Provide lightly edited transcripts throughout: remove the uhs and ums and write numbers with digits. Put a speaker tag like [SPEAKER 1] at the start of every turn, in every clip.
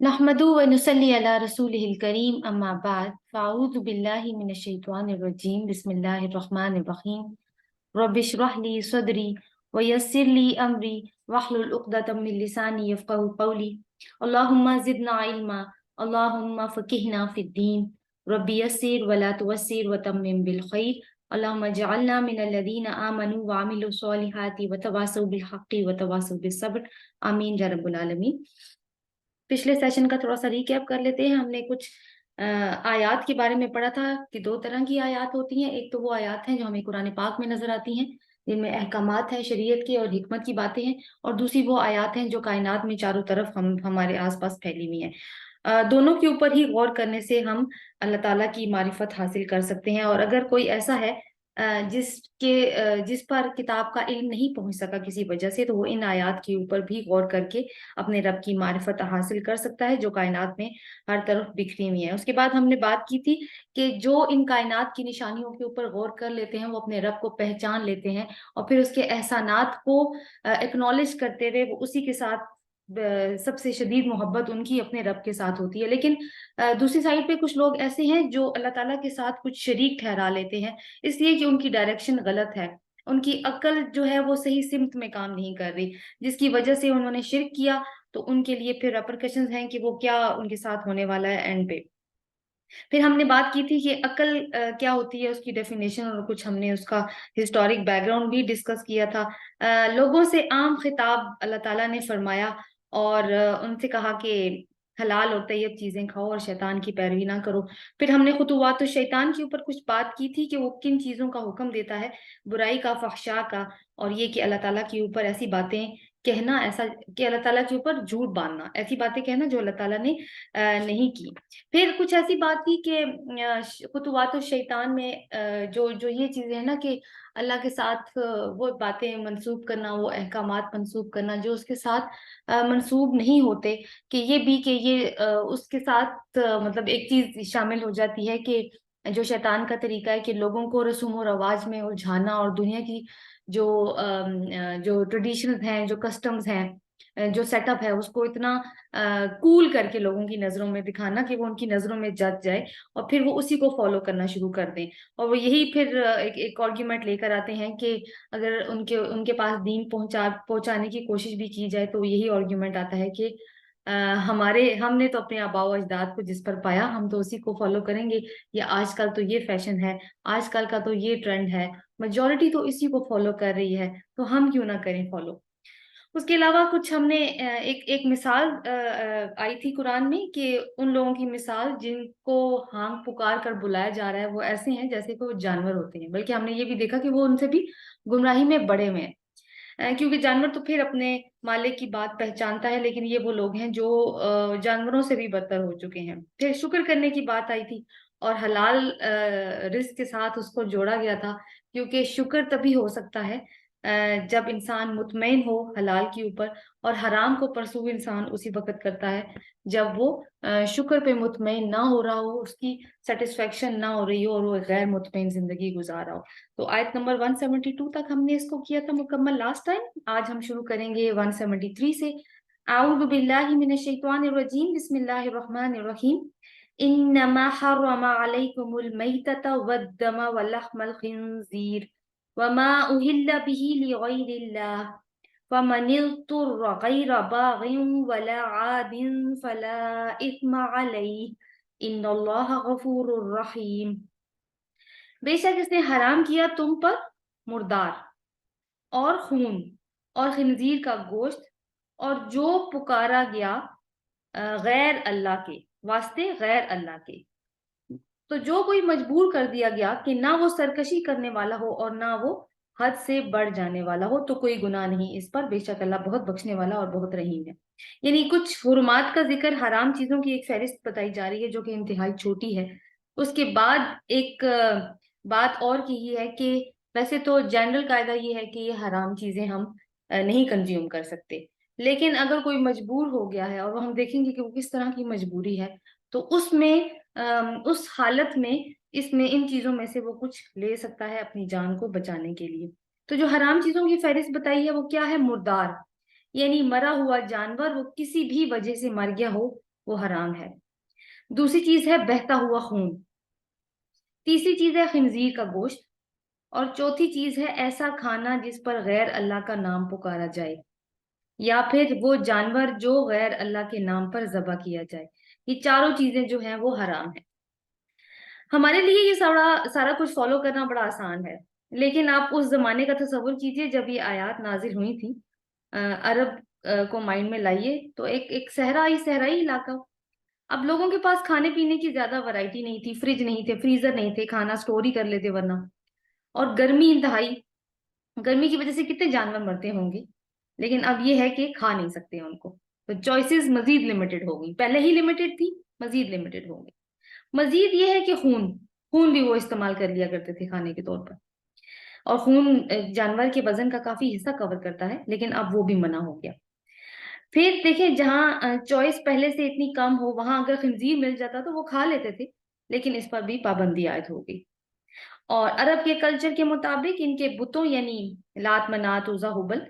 [SPEAKER 1] नहमदु व नुसल्ली अला रसूलिहिल करीम अम्मा बाद फ़अऊज़ु बिल्लाहि मिनश शैतानिर रजीम बिस्मिल्लाहिर रहमानिर रहीम रब्बिशरह ली सदरी व यस्सिर ली अमरी वहलुल उक़दतम मिन लिसानी यफ़क़हू क़ौली अल्लाहुम्मा ज़िदना इल्मा अल्लाहुम्मा फ़क़िहना फ़िद्दीन रब्बी यस्सिर व ला तुअस्सिर व तम्मिम बिल खैर अल्लाहुम्मा जअलना मिनल लज़ीना आमनू व अमिलुस सॉलिहाति व तवासौ बिल हक़्क़ि व तवासौ बिस सब्र आमीन या रब्बुल आलमीन। पिछले सेशन का थोड़ा सा रिकैप कर लेते हैं। हमने कुछ आयात के बारे में पढ़ा था कि दो तरह की आयात होती हैं। एक तो वो आयात हैं जो हमें कुरान पाक में नजर आती हैं, जिनमें अहकामात हैं शरीयत के और हिकमत की बातें हैं, और दूसरी वो आयात हैं जो कायनात में चारों तरफ हमारे आसपास फैली हुई हैं। दोनों के ऊपर ही गौर करने से हम अल्लाह ताला की मारिफत हासिल कर सकते हैं। और अगर कोई ऐसा है जिस पर किताब का इल्म नहीं पहुंच सका किसी वजह से, तो वो इन आयात के ऊपर भी गौर करके अपने रब की मारिफत हासिल कर सकता है जो कायनात में हर तरफ बिखरी हुई है। उसके बाद हमने बात की थी कि जो इन कायनात की निशानियों के ऊपर गौर कर लेते हैं वो अपने रब को पहचान लेते हैं और फिर उसके एहसानात को एक्नॉलेज करते हुए वो उसी के साथ सबसे शदीद मोहब्बत उनकी अपने रब के साथ होती है। लेकिन दूसरी साइड पे कुछ लोग ऐसे हैं जो अल्लाह ताला के साथ कुछ शरीक ठहरा लेते हैं, इसलिए कि उनकी डायरेक्शन गलत है, उनकी अक्ल जो है वो सही सिमत में काम नहीं कर रही, जिसकी वजह से उन्होंने शिर्क किया। तो उनके लिए फिर रेपरकशंस हैं कि वो क्या उनके साथ होने वाला है एंड पे। फिर हमने बात की थी कि अकल क्या होती है, उसकी डेफिनेशन, और कुछ हमने उसका हिस्टोरिक बैकग्राउंड भी डिस्कस किया था। लोगों से आम खिताब अल्लाह ताला ने फरमाया और उनसे कहा कि हलाल और तैयब चीजें खाओ और शैतान की पैरवी ना करो। फिर हमने खुतुवात शैतान के ऊपर कुछ बात की थी कि वो किन चीजों का हुक्म देता है, बुराई का, फहशा का, और ये कि अल्लाह ताला के ऊपर ऐसी बातें कहना, ऐसा कि अल्लाह ताला के ऊपर झूठ बांधना, ऐसी बातें कहना जो अल्लाह ताला ने नहीं की। फिर कुछ ऐसी बात थी कि खुतुवात शैतान में जो जो ये चीजें हैं ना कि अल्लाह के साथ वो बातें मंसूब करना, वो अहकामात मंसूब करना जो उसके साथ मंसूब नहीं होते, कि ये भी कि ये उसके साथ मतलब एक चीज शामिल हो जाती है कि जो शैतान का तरीका है कि लोगों को रस्म और रवाज में उलझाना और दुनिया की जो जो ट्रेडिशंस हैं, जो कस्टम्स हैं, जो सेटअप है, उसको इतना कूल करके लोगों की नजरों में दिखाना कि वो उनकी नजरों में जच जाए और फिर वो उसी को फॉलो करना शुरू कर दें। और वो यही फिर एक आर्ग्यूमेंट लेकर आते हैं कि अगर उनके उनके पास दीन पहुंचाने की कोशिश भी की जाए तो यही आर्ग्यूमेंट आता है कि हमारे हमने तो अपने आबाओ अजदाद को जिस पर पाया हम तो उसी को फॉलो करेंगे, या आजकल तो ये फैशन है, आजकल का तो ये ट्रेंड है, मेजोरिटी तो इसी को फॉलो कर रही है, तो हम क्यों ना करें फॉलो। उसके अलावा कुछ हमने एक एक मिसाल आई थी कुरान में कि उन लोगों की मिसाल जिनको हांग पुकार कर बुलाया जा रहा है वो ऐसे हैं जैसे कि वो जानवर होते हैं, बल्कि हमने ये भी देखा कि वो उनसे भी गुमराही में बड़े हुए हैं। क्योंकि जानवर तो फिर अपने मालिक की बात पहचानता है, लेकिन ये वो लोग हैं जो जानवरों से भी बदतर हो चुके हैं। फिर शुक्र करने की बात आई थी और हलाल रिस्क के साथ उसको जोड़ा गया था, क्योंकि शुक्र तभी हो सकता है जब इंसान मुतमईन हो हलाल के ऊपर, और हराम को परसू इंसान उसी वक्त करता है जब वो शुक्र पे मुतमईन ना हो रहा हो, उसकी सेटिस्फेक्शन ना हो रही हो और वो गैर मुतमईन जिंदगी गुजार रहा हो। तो आयत नंबर 172 तक हमने इसको किया था मुकम्मल लास्ट टाइम। आज हम शुरू करेंगे 173 से। आऊज़ु बिल्लाहि मिनश शैतानिर रजीम बिस्मिल्लाहिर रहमानिर रहीम इन्नमा हर्रम अलैकुमुल मैतता वद्दम व लहमल खिंजीर वमा उहिल्ल बिही लिगैरिल्लाह फमन इज़्तुर्र गैर बागिन वला आदिन फला इस्म अलैहि इन्नल्लाह गफूरुर रहीम। बेशक इसने हराम किया तुम पर मुर्दार और खून और खिंजीर का गोश्त और जो पुकारा गया गैर अल्लाह के वास्ते, गैर अल्लाह के। तो जो कोई मजबूर कर दिया गया कि ना वो सरकशी करने वाला हो और ना वो हद से बढ़ जाने वाला हो, तो कोई गुनाह नहीं इस पर, बेशक अल्लाह बहुत बख्शने वाला और बहुत रहीम है। यानी कुछ हुर्मात का जिक्र, हराम चीजों की एक फहरिस्त बताई जा रही है जो कि इंतहाई छोटी है। उसके बाद एक बात और की ही है कि वैसे तो जनरल कायदा ये है कि ये हराम चीजें हम नहीं कंज्यूम कर सकते, लेकिन अगर कोई मजबूर हो गया है, और वो हम देखेंगे कि वो किस तरह की मजबूरी है, तो उसमें उस हालत में इसमें इन चीजों में से वो कुछ ले सकता है अपनी जान को बचाने के लिए। तो जो हराम चीजों की फहरिस्त बताई है वो क्या है? मुर्दार, यानी मरा हुआ जानवर, वो किसी भी वजह से मर गया हो, वो हराम है। दूसरी चीज है बहता हुआ खून। तीसरी चीज है खिंजीर का गोश्त। और चौथी चीज है ऐसा खाना जिस पर गैर अल्लाह का नाम पुकारा जाए, या फिर वो जानवर जो गैर अल्लाह के नाम पर ज़बह किया जाए। ये चारों चीजें जो हैं वो हराम है। हमारे लिए ये सारा सारा कुछ फॉलो करना बड़ा आसान है, लेकिन आप उस जमाने का तसव्वुर कीजिए जब ये आयत नाजिल हुई थी। अरब को माइंड में लाइए, तो एक एक सहराई इलाका। अब लोगों के पास खाने पीने की ज्यादा वैरायटी नहीं थी, फ्रिज नहीं थे, फ्रीजर नहीं थे, खाना स्टोर ही कर लेते वरना। और गर्मी इंतहाई, गर्मी की वजह से कितने जानवर मरते होंगे। लेकिन अब ये है कि खा नहीं सकते उनको, तो चॉइसेस मजीद लिमिटेड हो गई, पहले ही लिमिटेड थी, मजीद लिमिटेड हो गई। मजीद ये है कि खून, खून भी वो इस्तेमाल कर लिया करते थे खाने के तौर पर। और खून जानवर के वजन का काफी हिस्सा कवर करता है, लेकिन अब वो भी मना हो गया। फिर देखिए, जहाँ चॉइस पहले से इतनी कम हो वहां अगर खंजीर मिल जाता तो वो खा लेते थे, लेकिन इस पर भी पाबंदी आयद हो गई। और अरब के कल्चर के मुताबिक इनके बुतों यानी लात, मनात, उज़ा, हुबल,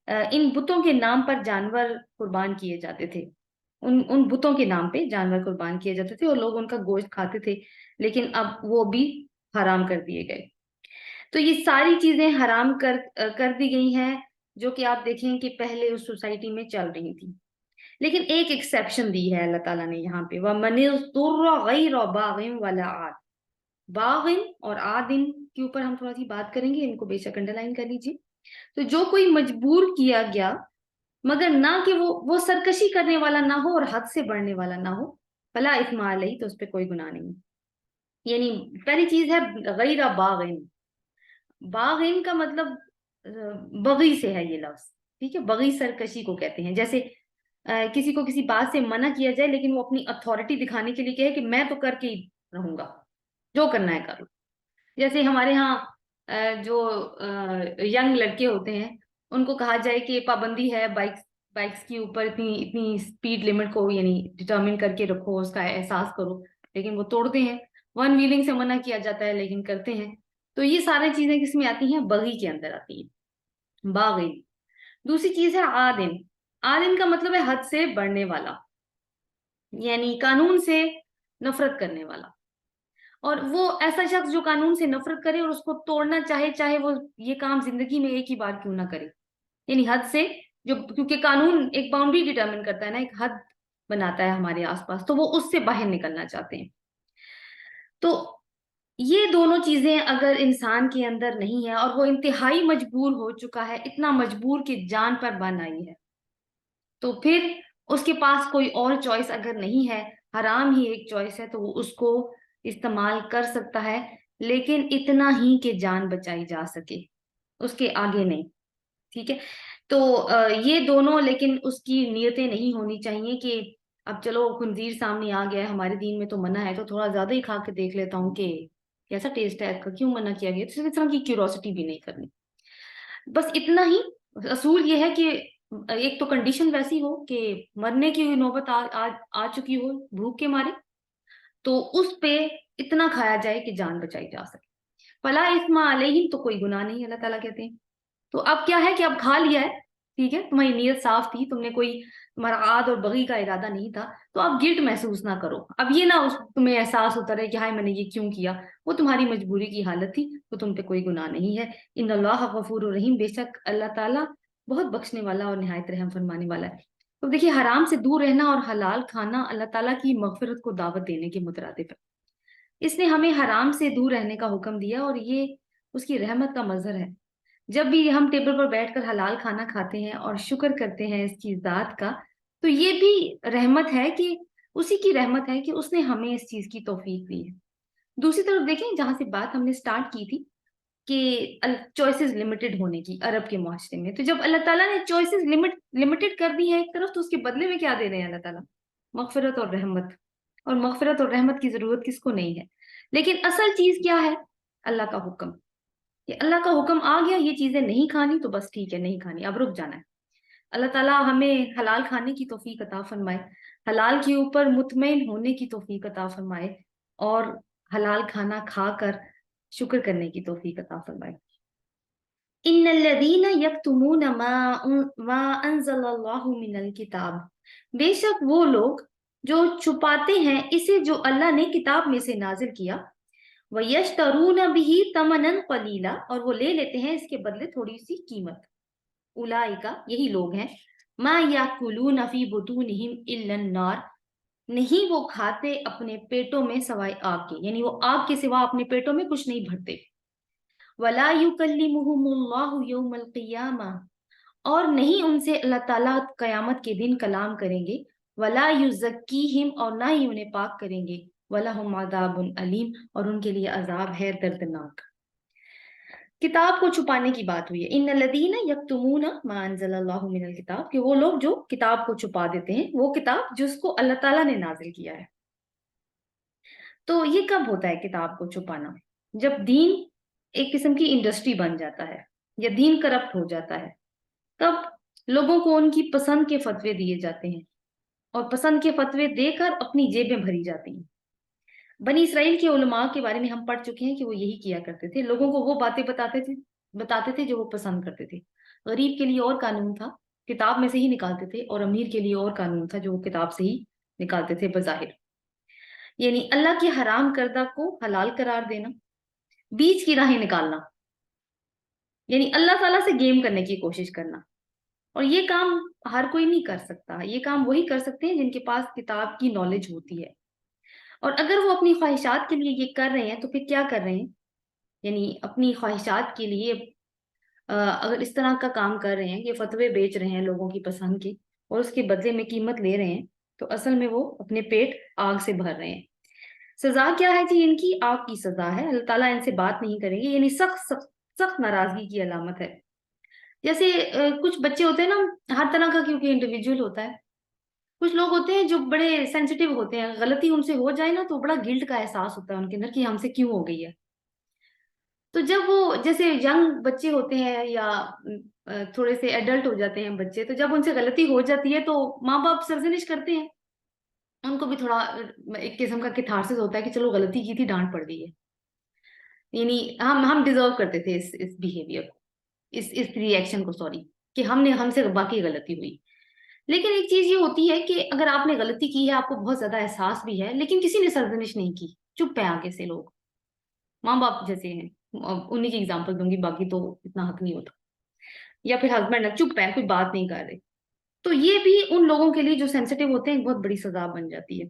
[SPEAKER 1] इन बुतों के नाम पर जानवर कुर्बान किए जाते थे। उन उन बुतों के नाम पे जानवर कुर्बान किए जाते थे और लोग उनका गोश्त खाते थे, लेकिन अब वो भी हराम कर दिए गए। तो ये सारी चीजें हराम कर दी गई हैं, जो कि आप देखें कि पहले उस सोसाइटी में चल रही थी। लेकिन एक एक्सेप्शन दी है अल्लाह ताला ने यहाँ पे, वह गैर बागिन वला आद। बागिन और आदिन के ऊपर हम थोड़ा सी बात करेंगे, इनको बेशक अंडरलाइन कर लीजिए। तो जो कोई मजबूर किया गया, मगर ना कि वो सरकशी करने वाला ना हो और हद से बढ़ने वाला ना हो, फला इस्मा अलैहि, तो उस पर कोई गुनाह नहीं। यानी पहली चीज है गैर बागिन। बागिन का मतलब बगी से है ये लफ्ज, ठीक है। बगी सरकशी को कहते हैं। जैसे किसी को किसी बात से मना किया जाए, लेकिन वो अपनी अथॉरिटी दिखाने के लिए कहे कि मैं तो करके ही रहूंगा, जो करना है करो। जैसे हमारे यहाँ जो यंग लड़के होते हैं, उनको कहा जाए कि पाबंदी है बाइक्स बाइक्स के ऊपर, इतनी इतनी स्पीड लिमिट को यानी डिटर्मिन करके रखो, उसका एहसास करो, लेकिन वो तोड़ते हैं। वन व्हीलिंग से मना किया जाता है, लेकिन करते हैं। तो ये सारी चीजें किसमें आती हैं? बगी के अंदर आती हैं, बागी। दूसरी चीज है आदिन। आदिन का मतलब है हद से बढ़ने वाला, यानी कानून से नफरत करने वाला। और वो ऐसा शख्स जो कानून से नफरत करे और उसको तोड़ना चाहे, चाहे वो ये काम जिंदगी में एक ही बार क्यों ना करे। यानी हद से, जो क्योंकि कानून एक बाउंड्री डिटरमिन करता है ना, एक हद बनाता है हमारे आसपास, तो वो उससे बाहर निकलना चाहते हैं। तो ये दोनों चीजें अगर इंसान के अंदर नहीं है और वो इंतहाई मजबूर हो चुका है, इतना मजबूर कि जान पर बन आई है, तो फिर उसके पास कोई और चॉइस अगर नहीं है, हराम ही एक चॉइस है, तो वो उसको इस्तेमाल कर सकता है, लेकिन इतना ही कि जान बचाई जा सके, उसके आगे नहीं। ठीक है। तो ये दोनों, लेकिन उसकी नीयतें नहीं होनी चाहिए कि अब चलो खंजीर सामने आ गया है, हमारे दीन में तो मना है, तो थोड़ा ज्यादा ही खा के देख लेता हूँ कि कैसा टेस्ट है इसका, क्यों मना किया गया। तो इस तरह की क्यूरोसिटी भी नहीं करनी। बस इतना ही असूल ये है कि एक तो कंडीशन वैसी हो कि मरने की नौबत आ चुकी हो भूख के मारे, तो उस पे इतना खाया जाए कि जान बचाई जा सके। फला इस्मा अलैहिम, तो कोई गुनाह नहीं, अल्लाह ताला कहते हैं। तो अब क्या है कि अब खा लिया है, ठीक है, तुम्हारी नीयत साफ थी, तुमने कोई, तुम्हारा आद और बगी का इरादा नहीं था, तो अब गिल्ट महसूस ना करो। अब ये ना तुम्हें एहसास होता रहे कि हाय मैंने ये क्यों किया, वो तुम्हारी मजबूरी की हालत थी, तो तुम पे कोई गुनाह नहीं है। इन्नल्लाह गफूरुर रहीम, बेशक अल्लाह ताला बहुत बख्शने वाला और निहायत रहम फरमाने वाला है। तो देखिए, हराम से दूर रहना और हलाल खाना अल्लाह ताला की मगफिरत को दावत देने के मुतरादिफ है। इसने हमें हराम से दूर रहने का हुक्म दिया, और ये उसकी रहमत का मजहर है। जब भी हम टेबल पर बैठकर हलाल खाना खाते हैं और शुक्र करते हैं इसकी जात का, तो ये भी रहमत है कि उसी की रहमत है कि उसने हमें इस चीज की तौफीक दी है। दूसरी तरफ देखें, जहां से बात हमने स्टार्ट की थी कि चॉइसेस लिमिटेड होने की अरब के मुआशरे में, तो जब अल्लाह ताला ने चॉइसेस लिमिटेड कर दी है एक तरफ, तो उसके बदले में क्या दे रहे हैं अल्लाह ताला? मगफिरत और रहमत। और मगफिरत और रहमत की जरूरत किसको नहीं है? लेकिन असल चीज क्या है? अल्लाह का हुक्म। ये अल्लाह का हुक्म आ गया, ये चीजें नहीं खानी तो बस ठीक है, नहीं खानी, अब रुक जाना है। अल्लाह ताला हमें हलाल खाने की तौफीक अता फरमाए, हलाल के ऊपर मुतमईन होने की तौफीक अता फरमाए, और हलाल खाना खाकर शुक्र करने की तौफीक अता फरमाए। इन्नल्लज़ीना यक्तुमून मा अन्ज़लल्लाहु मिनल किताब, बेशक वो लोग جو چھپاتے ہیں اسے جو اللہ نے کتاب میں سے نازل کیا، وَيَشْتَرُونَ بِهِ ثَمَنًا قَلِيلًا، اور وہ لے لیتے ہیں اس کے بدلے تھوڑی سی قیمت، اولئک یہی لوگ ہیں، ما یاکلون فی بطونہم الا النار، نہیں وہ کھاتے اپنے پیٹوں میں سوائے آگ کے، یعنی وہ آگ کے سوا اپنے پیٹوں میں کچھ نہیں بھرتے، ولا یکلمہم اللہ یوم القیامہ، اور نہیں ان سے اللہ تعالیٰ قیامت کے دن کلام کریں گے، ولا یزکیہم، اور نہ ہی انہیں پاک کریں گے، ولہم عذاب علیم، اور ان کے لیے عذاب ہے دردناک۔ کتاب کو چھپانے کی بات ہوئی ہے، ان الذین یکتمون ما انزل اللہ من الکتاب، کہ وہ لوگ جو کتاب کو چھپا دیتے ہیں، وہ کتاب جس کو اللہ تعالیٰ نے نازل کیا ہے۔ تو یہ کب ہوتا ہے کتاب کو چھپانا؟ جب دین ایک قسم کی انڈسٹری بن جاتا ہے یا دین کرپٹ ہو جاتا ہے، تب لوگوں کو ان کی پسند کے فتوے دیے جاتے ہیں اور پسند کے فتوے دے کر اپنی جیبیں بھری جاتی ہیں۔ بنی اسرائیل کے علماء کے بارے میں ہم پڑھ چکے ہیں کہ وہ یہی کیا کرتے تھے، لوگوں کو وہ باتیں بتاتے تھے جو وہ پسند کرتے تھے۔ غریب کے لیے اور قانون تھا، کتاب میں سے ہی نکالتے تھے، اور امیر کے لیے اور قانون تھا جو وہ کتاب سے ہی نکالتے تھے بظاہر، یعنی اللہ کی حرام کردہ کو حلال قرار دینا، بیچ کی راہیں نکالنا، یعنی اللہ تعالیٰ سے گیم کرنے کی کوشش کرنا۔ اور یہ کام ہر کوئی نہیں کر سکتا، یہ کام وہی کر سکتے ہیں جن کے پاس کتاب کی نالج ہوتی ہے، اور اگر وہ اپنی خواہشات کے لیے یہ کر رہے ہیں تو پھر کیا کر رہے ہیں، یعنی اپنی خواہشات کے لیے اگر اس طرح کا کام کر رہے ہیں کہ فتوے بیچ رہے ہیں لوگوں کی پسند کے اور اس کے بدلے میں قیمت لے رہے ہیں، تو اصل میں وہ اپنے پیٹ آگ سے بھر رہے ہیں۔ سزا کیا ہے جی؟ ان کی آگ کی سزا ہے، اللہ تعالیٰ ان سے بات نہیں کریں گے، یعنی سخت سخت سخت ناراضگی کی علامت ہے۔ جیسے کچھ بچے ہوتے ہیں نا، ہر طرح کا کیونکہ انڈیویجول ہوتا ہے، کچھ لوگ ہوتے ہیں جو بڑے سینسیٹیو ہوتے ہیں، غلطی ان سے ہو جائے نا تو بڑا گلٹ کا احساس ہوتا ہے ان کے اندر کہ ہم سے کیوں ہو گئی ہے۔ تو جب وہ جیسے ینگ بچے ہوتے ہیں یا تھوڑے سے ایڈلٹ ہو جاتے ہیں بچے، تو جب ان سے غلطی ہو جاتی ہے تو ماں باپ سرزنش کرتے ہیں، ان کو بھی تھوڑا ایک قسم کا کتھارسس ہوتا ہے کہ چلو غلطی کی تھی، ڈانٹ پڑ گئی ہے، یعنی ہم ڈیزرو کرتے تھے اس بیہیویئر کو، اس ری ایکشن کو، سوری، کہ ہم سے باقی غلطی ہوئی۔ لیکن ایک چیز یہ ہوتی ہے کہ اگر آپ نے غلطی کی ہے، آپ کو بہت زیادہ احساس بھی ہے، لیکن کسی نے سرزنش نہیں کی، چپ ہے آگے سے لوگ، ماں باپ جیسے ہیں، انہیں کی اگزامپل دوں گی، باقی تو اتنا حق نہیں ہوتا، یا پھر ہسبینڈ ہے، چپ ہے، کوئی بات نہیں کر رہے، تو یہ بھی ان لوگوں کے لیے جو سینسیٹیو ہوتے ہیں ایک بہت بڑی سزا بن جاتی ہے۔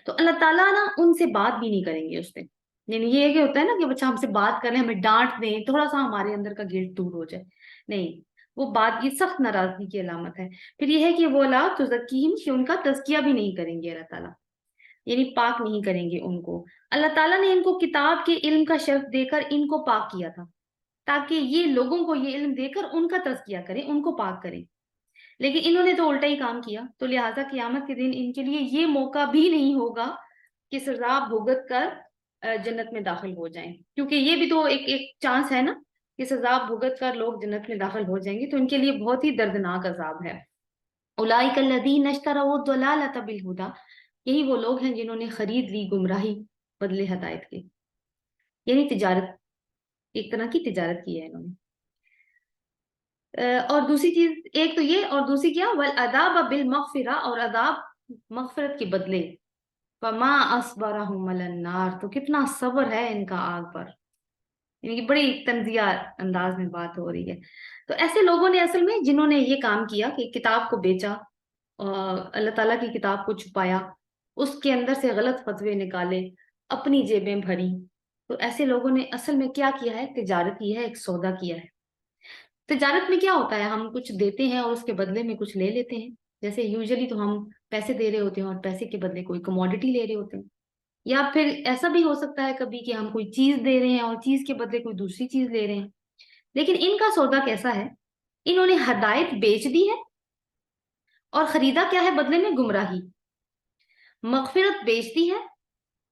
[SPEAKER 1] تو اللہ تعالیٰ نا ان سے بات بھی نہیں کریں گے اس دن، یعنی یہ کہ ہوتا ہے نا کہ بچہ ہم سے بات کرے، ہمیں ڈانٹ دیں، تھوڑا سا ہمارے اندر کا گلٹ دور ہو جائے، نہیں، وہ بات، یہ سخت ناراضگی کی علامت ہے۔ پھر یہ ہے کہ وہ لا تزکیہم، کہ ان کا تزکیہ بھی نہیں کریں گے اللہ تعالیٰ، یعنی پاک نہیں کریں گے ان کو۔ اللہ تعالیٰ نے ان کو کتاب کے علم کا شرف دے کر ان کو پاک کیا تھا، تاکہ یہ لوگوں کو یہ علم دے کر ان کا تزکیہ کریں، ان کو پاک کریں، لیکن انہوں نے تو الٹا ہی کام کیا، تو لہٰذا قیامت کے دن ان کے لیے یہ موقع بھی نہیں ہوگا کہ سزا بھگت کر جنت میں داخل ہو جائیں، کیونکہ یہ بھی تو ایک چانس ہے نا کہ سزا بھگت کر لوگ جنت میں داخل ہو جائیں گے، تو ان کے لیے بہت ہی دردناک عذاب ہے۔ اولئک الذین اشتروا الضلالۃ بالہدی، یہی وہ لوگ ہیں جنہوں نے خرید لی گمراہی بدلے ہدایت کے، یعنی تجارت، ایک طرح کی تجارت کی ہے انہوں نے۔ اور دوسری چیز ایک تو یہ، اور دوسری کیا، والعذاب بالمغفرہ، اور عذاب مغفرت کے بدلے، فما اصبرہم علی النار، تو کتنا صبر ہے ان کا آگ پر، یعنی کہ بڑی تنزیہ انداز میں بات ہو رہی ہے۔ تو ایسے لوگوں نے اصل میں جنہوں نے یہ کام کیا کہ کتاب کو بیچا، اللہ تعالیٰ کی کتاب کو چھپایا، اس کے اندر سے غلط فتوے نکالے، اپنی جیبیں بھری، تو ایسے لوگوں نے اصل میں کیا کیا ہے؟ تجارت کی ہے، ایک سودا کیا ہے۔ تجارت میں کیا ہوتا ہے؟ ہم کچھ دیتے ہیں اور اس کے بدلے میں کچھ لے لیتے ہیں، جیسے یوزلی تو ہم پیسے دے رہے ہوتے ہیں اور پیسے کے بدلے کوئی کموڈٹی لے رہے ہوتے ہیں، یا پھر ایسا بھی ہو سکتا ہے کبھی کہ ہم کوئی چیز دے رہے ہیں اور چیز کے بدلے کوئی دوسری چیز لے رہے ہیں۔ لیکن ان کا سودا کیسا ہے؟ انہوں نے ہدایت بیچ دی ہے اور خریدا کیا ہے بدلے میں؟ گمراہی۔ مغفرت بیچ دی ہے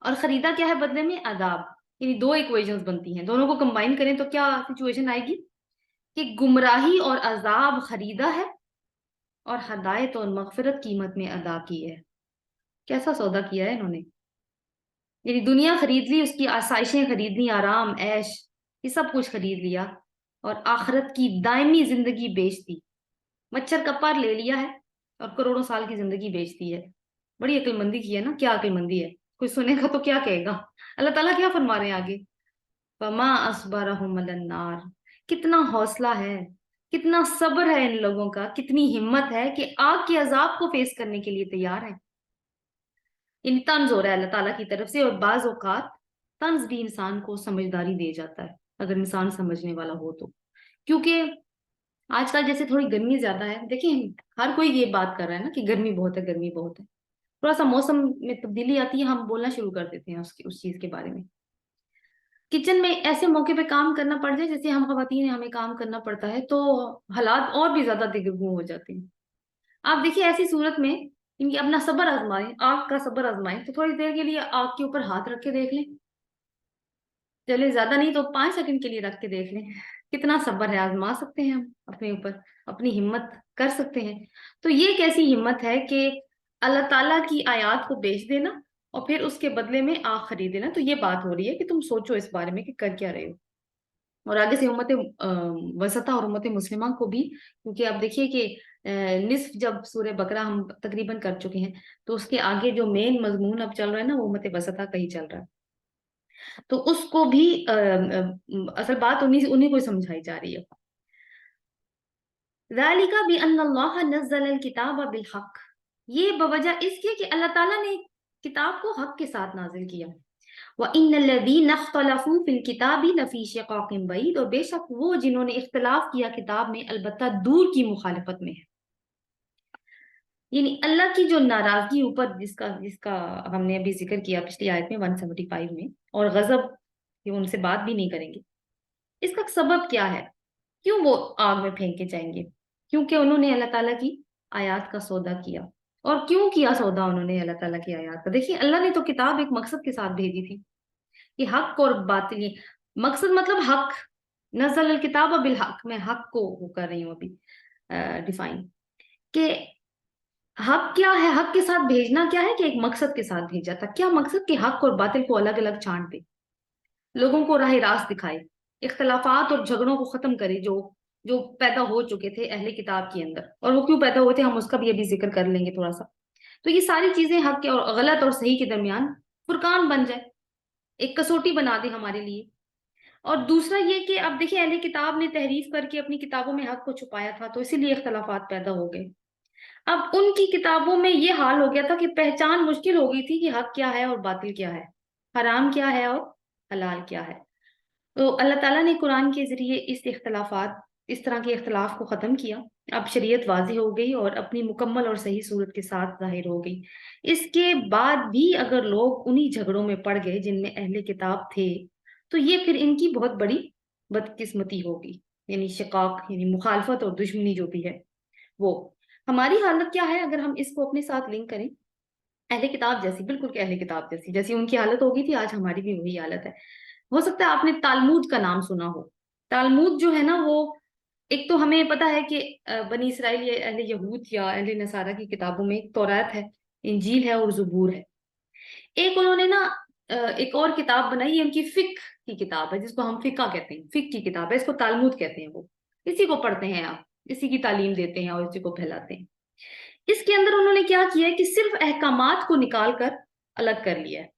[SPEAKER 1] اور خریدا کیا ہے بدلے میں؟ عذاب، یعنی دو ایکویشنز بنتی ہیں، دونوں کو کمبائن کریں تو کیا سچویشن آئے گی کہ گمراہی اور عذاب خریدا ہے اور ہدایت اور مغفرت قیمت میں ادا کی ہے۔ کیسا سودا کیا ہے انہوں نے؟ یعنی دنیا خرید لی، اس کی آسائشیں خرید لی، آرام عیش، یہ سب کچھ خرید لیا، اور آخرت کی دائمی زندگی بیچ دی، مچھر کا پر لے لیا ہے اور کروڑوں سال کی زندگی بیچ دی ہے۔ बड़ी अक्लमंदी की है ना, क्या अक्लमंदी है, कोई सुनेगा तो क्या कहेगा। अल्लाह ताला क्या फरमा रहे हैं आगे, फमा असबरहुम अलन्नार, कितना हौसला है, कितना सब्र है इन लोगों का, कितनी हिम्मत है कि आग के अजाब को फेस करने के लिए तैयार है। इन तंज हो रहा है अल्लाह ताला की तरफ से, और बाज औकात तंज भी इंसान को समझदारी दे जाता है अगर इंसान समझने वाला हो तो। क्योंकि आजकल जैसे थोड़ी गर्मी ज्यादा है, देखिए हर कोई ये बात कर रहा है ना कि गर्मी बहुत है, गर्मी बहुत है। थोड़ा सा मौसम में तब्दीली आती है, हम बोलना शुरू कर देते हैं उस चीज के बारे में। किचन में ऐसे मौके पे काम करना पड़ जाए, जैसे हम खवातीन हैं, हमें काम करना पड़ता है, तो हालात और भी ज्यादा दिगंगू हो जाते हैं। आप देखिए ऐसी सूरत में इनकी अपना सब्र आजमाएं, आग का सब्र आजमाएं, तो थोड़ी देर के लिए आग के ऊपर हाथ रख के देख लें, चले ज्यादा नहीं तो 5 सेकंड के लिए रख के देख लें, कितना सब्र है, आजमा सकते हैं हम अपने ऊपर, अपनी हिम्मत कर सकते हैं। तो ये एक ऐसी हिम्मत है कि अल्लाह ताला की आयत को बेच देना और फिर उसके बदले में आग खरीद लेना। तो ये बात हो रही है कि तुम सोचो इस बारे में कि कर क्या रहे हो। और आगे से उम्मत वसता और उम्मत मुस्लिमा को भी, क्योंकि आप देखिए कि निस्फ जब सूरह बकरा हम तकरीबन कर चुके हैं, तो उसके आगे जो मेन मजमून अब चल रहा है ना, वो उम्मत वसता का ही चल रहा है। तो उसको भी असल बात उन्हीं उन्हीं को समझाई जा रही है। ज़ालिका बिअन्नल्लाह नज़्ज़लल किताब बिलहक, ये बवजह इसके कि अल्लाह ताला ने किताब को हक के साथ नाजिल किया। व इन्नल्लज़ीना इख्तलफू फिल किताबि लफ़ी शिक़ाक़िन बईद, और बेशक वो जिन्होंने इख्तिलाफ किया किताब में अलबत्ता दूर की मुखालिफत में है। यानी अल्लाह की जो नाराजगी ऊपर जिसका जिसका हमने अभी जिक्र किया पिछली आयत में 175 में, और गजब कि उनसे बात भी नहीं करेंगे, इसका सबब क्या है, क्यों वो आग में फेंके जाएंगे? क्योंकि उन्होंने अल्लाह ताला की आयत का सौदा किया। और क्यों किया सौदा उन्होंने अल्लाह ताला की आयत का? देखिए अल्लाह ने तो किताब एक मकसद के साथ भेजी थी कि हक और बातिल, मकसद मतलब हक, नज़ल किताब बिल हक, मैं हक को वो कर रही हूँ अभी डिफाइन, कि हक क्या है, हक के साथ भेजना क्या है, कि एक मकसद के साथ भेजा था। क्या मकसद? कि हक और बातिल को अलग अलग छांट दे, लोगों को राह रास्त दिखाए, इख्तलाफात और झगड़ों को खत्म करे जो जो पैदा हो चुके थे अहले किताब के अंदर। और वो क्यों पैदा हुए थे हम उसका भी अभी जिक्र कर लेंगे थोड़ा सा। तो ये सारी चीजें हक के और गलत और सही के दरमियान फुरकान बन जाए, एक कसौटी बना दे हमारे लिए। और दूसरा ये कि अब देखिए अहले किताब ने तहरीफ करके अपनी किताबों में हक को छुपाया था, तो इसीलिए इख्तलाफात पैदा हो गए। अब उनकी किताबों में ये हाल हो गया था कि पहचान मुश्किल हो गई थी कि हक क्या है और बातिल क्या है, हराम क्या है और हलाल क्या है। तो अल्लाह ताला ने कुरान के जरिए इस तरह के इख्तलाफ को खत्म किया। अब शरीयत वाज़ेह हो गई और अपनी मुकम्मल और सही सूरत के साथ जाहिर हो गई। इसके बाद भी अगर लोग उन्हीं झगड़ों में पड़ गए जिनमें अहले किताब थे, तो ये फिर इनकी बहुत बड़ी बदकिस्मती होगी, यानी शिकाक, यानी मुखालफत और दुश्मनी जो भी है वो। हमारी हालत क्या है अगर हम इसको अपने साथ लिंक करें? अहले किताब जैसी, बिल्कुल के अहले किताब जैसी, जैसी उनकी हालत होगी थी, आज हमारी भी वही हालत है। हो सकता है आपने तालमूद का नाम सुना हो। तालमूद जो है ना, वो एक तो हमें पता है कि बनी इसराइल या अहले यहूद या अहले नसारा की किताबों में एक तौरात है, इंजील है और ज़बूर है। एक उन्होंने ना एक और किताब बनाई है, उनकी फिक की किताब है, जिसको हम फिका कहते हैं, फिक की किताब है, इसको तालमूद कहते हैं। वो इसी को पढ़ते हैं आप, इसी की तालीम देते हैं और इसी को फैलाते हैं। इसके अंदर उन्होंने क्या किया है कि सिर्फ अहकामात को निकाल कर अलग कर लिया है,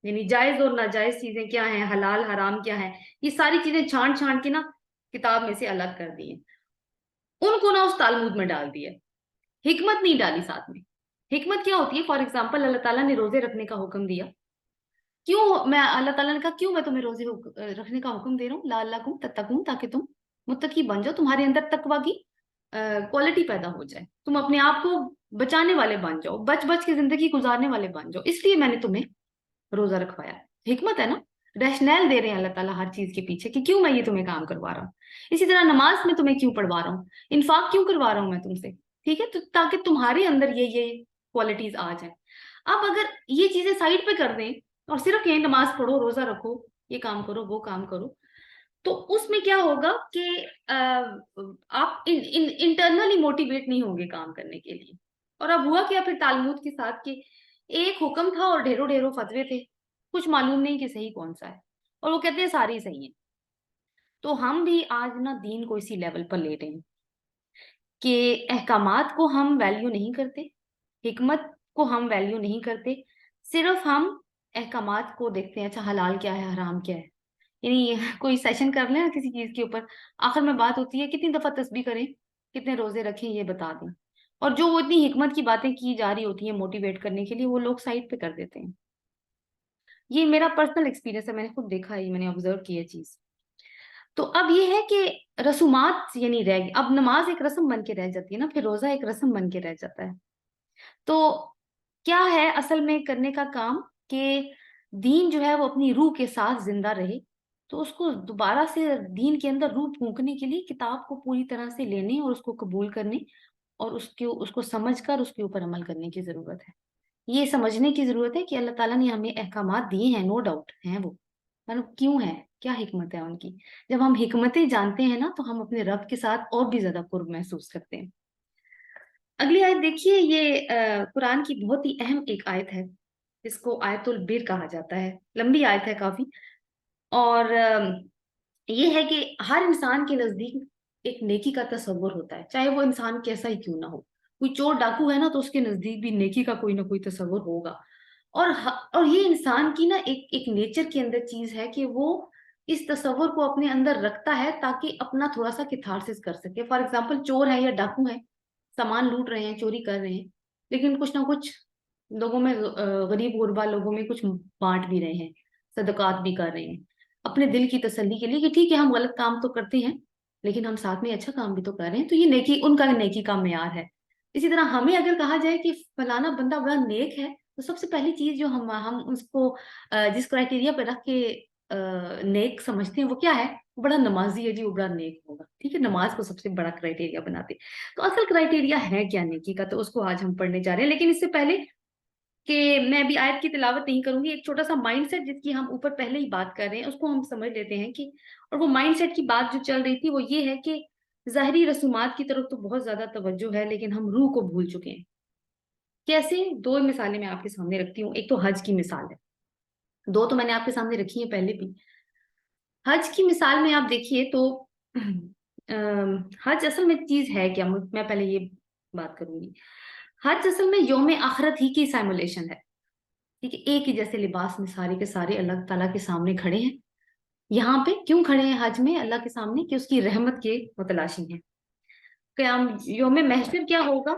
[SPEAKER 1] यानी जायज और नाजायज चीजें क्या हैं, हलाल हराम क्या है, ये सारी चीजें छांट छांट के ना किताब में से अलग कर दी है, उनको ना उस तालमूद में डाल दिया। हिकमत नहीं डाली साथ में। हिकमत क्या होती है? फॉर एग्जाम्पल अल्लाह ताला ने रोजे रखने का हुक्म दिया, क्यों मैं अल्लाह ताला ने कहा क्यों मैं तुम्हें रोजे रखने का हुक्म दे रहा हूँ, लाल्लकुम तत्तकून, ताकि तुम मुत्तकी बन जाओ, तुम्हारे अंदर तकवा की क्वालिटी पैदा हो जाए, तुम अपने आप को बचाने वाले बन जाओ, बच बच के जिंदगी गुजारने वाले बन जाओ, इसलिए मैंने तुम्हें रोजा रखवाया। हिकमत है ना, रैशनैल दे रहे हैं अल्लाह ताला हर चीज के पीछे कि क्यों मैं ये तुम्हें काम करवा रहा हूँ। इसी तरह नमाज में तुम्हें क्यों पढ़वा रहा हूँ, इन्फाक क्यों करवा रहा हूँ मैं तुमसे, ठीक है, तो ताकि तुम्हारे अंदर ये क्वालिटीज आ जाए। अब अगर ये चीजें साइड पे कर दें और सिर्फ ये नमाज पढ़ो, रोजा रखो, ये काम करो, वो काम करो, तो उसमें क्या होगा कि आप इंटरनली मोटिवेट नहीं होंगे काम करने के लिए। और अब हुआ क्या फिर तालमूद के साथ कि एक हुक्म था और ढेरों ढेरों फतवे थे, कुछ मालूम नहीं कि सही कौन सा है, और वो कहते हैं सारी सही है। तो हम भी आज ना दीन को इसी लेवल पर ले रहे हैं कि अहकामात को हम वैल्यू नहीं करते, हिकमत کو ہم ویلیو نہیں کرتے، صرف ہم احکامات کو دیکھتے ہیں، اچھا حلال کیا ہے حرام کیا ہے. یعنی کوئی سیشن کر لیں کسی چیز کے اوپر، آخر میں بات ہوتی ہے کتنی دفعہ تسبیح کریں، کتنے روزے رکھیں، یہ بتا دیں. اور جو وہ اتنی حکمت کی باتیں کی جا رہی ہوتی ہیں موٹیویٹ کرنے کے لیے، وہ لوگ سائڈ پہ کر دیتے ہیں. یہ میرا پرسنل ایکسپیرینس ہے، میں نے خود دیکھا ہے، میں نے آبزرو کی ہے چیز. تو اب یہ ہے کہ رسومات یعنی رہ گئی، اب نماز ایک رسم بن کے رہ جاتی ہے نا، پھر روزہ ایک رسم بن کے رہ جاتا ہے. تو کیا ہے اصل میں کرنے کا کام کہ دین جو ہے وہ اپنی روح کے ساتھ زندہ رہے. تو اس کو دوبارہ سے دین کے اندر روح پھونکنے کے لیے کتاب کو پوری طرح سے لینے اور اس کو قبول کرنے اور اس کو سمجھ کر اس کے اوپر عمل کرنے کی ضرورت ہے. یہ سمجھنے کی ضرورت ہے کہ اللہ تعالیٰ نے ہمیں احکامات دیے ہیں، نو ڈاؤٹ ہیں وہ، مطلب کیوں ہے، کیا حکمت ہے ان کی. جب ہم حکمتیں جانتے ہیں نا تو ہم اپنے رب کے ساتھ اور بھی زیادہ قرب محسوس کرتے ہیں. اگلی آیت دیکھیے، یہ قرآن کی بہت ہی اہم ایک آیت ہے، اس کو آیت البر کہا جاتا ہے، لمبی آیت ہے کافی. اور یہ ہے کہ ہر انسان کے نزدیک ایک نیکی کا تصور ہوتا ہے، چاہے وہ انسان کیسا ہی کیوں نہ ہو. کوئی چور ڈاکو ہے نا تو اس کے نزدیک بھی نیکی کا کوئی نہ کوئی تصور ہوگا. اور یہ انسان کی نا ایک نیچر کے اندر چیز ہے کہ وہ اس تصور کو اپنے اندر رکھتا ہے تاکہ اپنا تھوڑا سا کتھارسس کر سکے. فار ایگزامپل چور ہے یا ڈاکو ہے، سامان لوٹ رہے ہیں، چوری کر رہے ہیں، لیکن کچھ نہ کچھ لوگوں میں غریب غربا لوگوں میں کچھ بانٹ بھی رہے ہیں، صدقات بھی کر رہے ہیں اپنے دل کی تسلی کے لیے کہ ٹھیک ہے ہم غلط کام تو کرتے ہیں لیکن ہم ساتھ میں اچھا کام بھی تو کر رہے ہیں. تو یہ نیکی، ان کا نیکی کا معیار ہے. اسی طرح ہمیں اگر کہا جائے کہ فلانا بندہ بڑا نیک ہے تو سب سے پہلی چیز جو ہم اس کو جس کرائٹیریا پہ رکھ کے نیک سمجھتے ہیں وہ کیا ہے، بڑا نمازی ہے جی وہ بڑا نیک ہوگا. ٹھیک ہے، نماز کو سب سے بڑا کرائٹیریا بناتے. تو اصل کرائٹیریا ہے کیا نیکی کا، تو اس کو آج ہم پڑھنے جا رہے ہیں. لیکن اس سے پہلے کہ میں ابھی آیت کی تلاوت نہیں کروں گی، ایک چھوٹا سا مائنڈ سیٹ جس کی ہم اوپر پہلے ہی بات کر رہے ہیں اس کو ہم سمجھ لیتے ہیں کہ، اور وہ مائنڈ سیٹ کی بات جو چل رہی تھی وہ یہ ہے کہ ظاہری رسومات کی طرف تو بہت زیادہ توجہ ہے لیکن ہم روح کو بھول چکے ہیں. کیسے؟ دو مثالیں میں آپ کے سامنے رکھتی ہوں. ایک تو حج کی مثال ہے، دو تو میں نے آپ کے سامنے رکھی ہیں پہلے بھی. حج کی مثال میں آپ دیکھیے تو حج اصل میں چیز ہے کیا، میں پہلے یہ بات کروں گی. حج اصل میں یوم آخرت ہی کی سائمولیشن ہے. ٹھیک ہے، ایک ہی جیسے لباس میں سارے کے سارے اللہ تعالیٰ کے سامنے کھڑے ہیں. یہاں پہ کیوں کھڑے ہیں حج میں اللہ کے سامنے؟ کہ اس کی رحمت کے متلاشی ہیں. قیام یوم محشر کیا ہوگا؟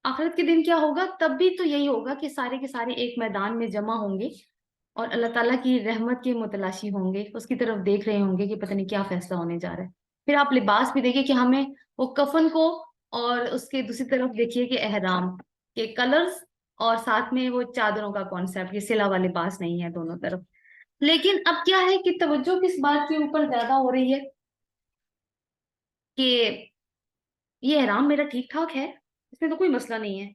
[SPEAKER 1] آخرت کے دن کیا ہوگا؟ تب بھی تو یہی ہوگا کہ سارے کے سارے ایک میدان میں جمع ہوں گے اور اللہ تعالیٰ کی رحمت کے متلاشی ہوں گے، اس کی طرف دیکھ رہے ہوں گے کہ پتہ نہیں کیا فیصلہ ہونے جا رہا ہے. پھر آپ لباس بھی دیکھیے کہ ہمیں وہ کفن کو، اور اس کے دوسری طرف دیکھیے کہ احرام کے کلرز، اور ساتھ میں وہ چادروں کا کانسیپٹ، یہ سلا ہوا لباس نہیں ہے دونوں طرف. لیکن اب کیا ہے کہ توجہ کس بات کے اوپر زیادہ ہو رہی ہے کہ یہ احرام میرا ٹھیک ٹھاک ہے، اس میں تو کوئی مسئلہ نہیں ہے.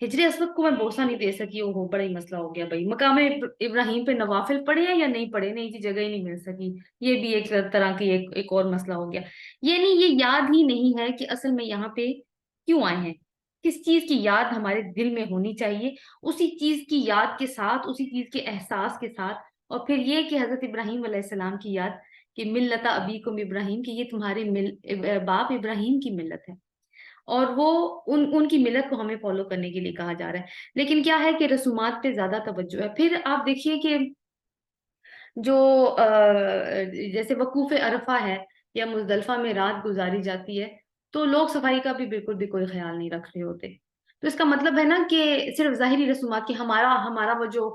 [SPEAKER 1] ہجر اسود کو میں بوسہ نہیں دے سکی، وہ بڑا ہی مسئلہ ہو گیا بھائی. مقام ابراہیم پہ نوافل پڑھے ہیں یا نہیں پڑھے؟ نہیں جی، جگہ ہی نہیں مل سکی، یہ بھی ایک طرح کی ایک اور مسئلہ ہو گیا. یعنی یہ یاد ہی نہیں ہے کہ اصل میں یہاں پہ کیوں آئے ہیں، کس چیز کی یاد ہمارے دل میں ہونی چاہیے، اسی چیز کی یاد کے ساتھ، اسی چیز کے احساس کے ساتھ. اور پھر یہ کہ حضرت ابراہیم علیہ السلام کی یاد کہ ملت ابیکم ابراہیم، کہ یہ تمہارے باپ ابراہیم کی ملت ہے اور وہ ان کی ملت کو ہمیں فالو کرنے کے لیے کہا جا رہا ہے. لیکن کیا ہے کہ رسومات پہ زیادہ توجہ ہے. پھر آپ دیکھیے کہ جو جیسے وقوف عرفہ ہے یا مزدلفہ میں رات گزاری جاتی ہے تو لوگ صفائی کا بھی بالکل بھی کوئی خیال نہیں رکھ رہے ہوتے. تو اس کا مطلب ہے نا کہ صرف ظاہری رسومات کی ہمارا وہ جو